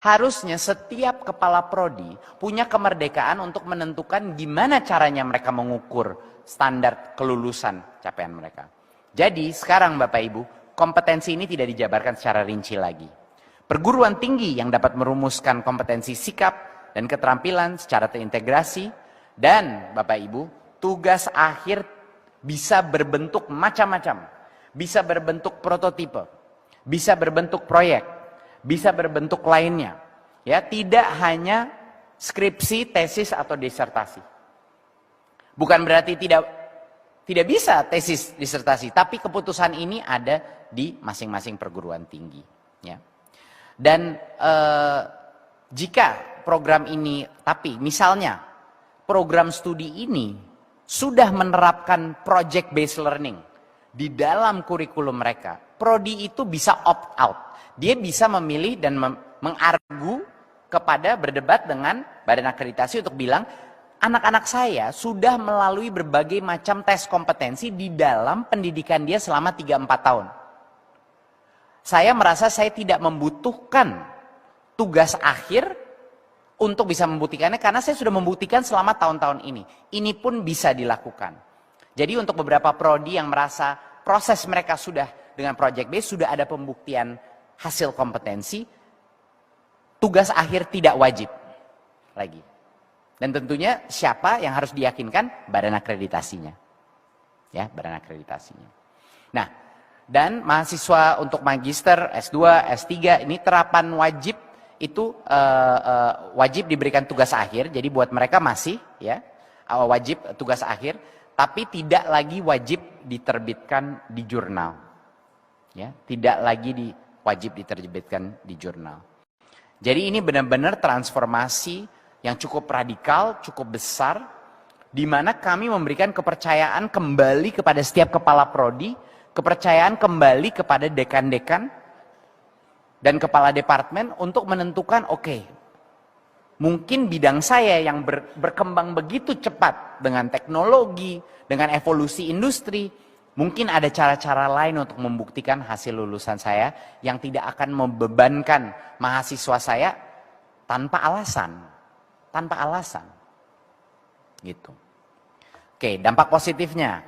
Harusnya setiap kepala prodi punya kemerdekaan untuk menentukan gimana caranya mereka mengukur standar kelulusan capaian mereka. Jadi sekarang Bapak Ibu, kompetensi ini tidak dijabarkan secara rinci lagi. Perguruan tinggi yang dapat merumuskan kompetensi sikap dan keterampilan secara terintegrasi, dan Bapak Ibu, tugas akhir bisa berbentuk macam-macam. Bisa berbentuk prototipe, bisa berbentuk proyek, bisa berbentuk lainnya. Ya, tidak hanya skripsi, tesis atau disertasi. Bukan berarti tidak bisa tesis, disertasi, tapi keputusan ini ada di masing-masing perguruan tinggi, ya. Dan jika program ini, tapi misalnya program studi ini sudah menerapkan project based learning di dalam kurikulum mereka, prodi itu bisa opt out. Dia bisa memilih dan mengargu kepada berdebat dengan badan akreditasi untuk bilang, anak-anak saya sudah melalui berbagai macam tes kompetensi di dalam pendidikan dia selama 3-4 tahun. Saya merasa saya tidak membutuhkan tugas akhir untuk bisa membuktikannya, karena saya sudah membuktikan selama tahun-tahun ini. Ini pun bisa dilakukan. Jadi untuk beberapa prodi yang merasa proses mereka sudah dengan project base, sudah ada pembuktian hasil kompetensi, tugas akhir tidak wajib lagi. Dan tentunya siapa yang harus diyakinkan? Badan akreditasinya. Ya, badan akreditasinya. Nah, dan mahasiswa untuk magister, S2, S3, ini terapan wajib itu wajib diberikan tugas akhir. Jadi buat mereka masih ya wajib tugas akhir, tapi tidak lagi wajib diterbitkan di jurnal. Ya, tidak lagi wajib diterbitkan di jurnal. Jadi ini benar-benar transformasi yang cukup radikal, cukup besar, di mana kami memberikan kepercayaan kembali kepada setiap kepala prodi, kepercayaan kembali kepada dekan-dekan dan kepala departemen untuk menentukan, oke, mungkin bidang saya yang berkembang begitu cepat dengan teknologi, dengan evolusi industri, mungkin ada cara-cara lain untuk membuktikan hasil lulusan saya yang tidak akan membebankan mahasiswa saya tanpa alasan. Tanpa alasan. Gitu. Oke, dampak positifnya.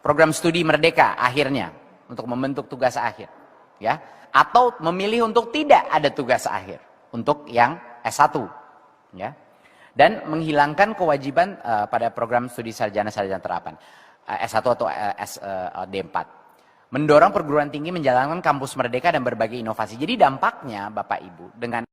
Program studi merdeka akhirnya untuk membentuk tugas akhir. Ya, atau memilih untuk tidak ada tugas akhir untuk yang S1. Ya, dan menghilangkan kewajiban pada program studi sarjana terapan S1 atau D4. Mendorong perguruan tinggi menjalankan kampus merdeka dan berbagai inovasi. Jadi dampaknya Bapak Ibu dengan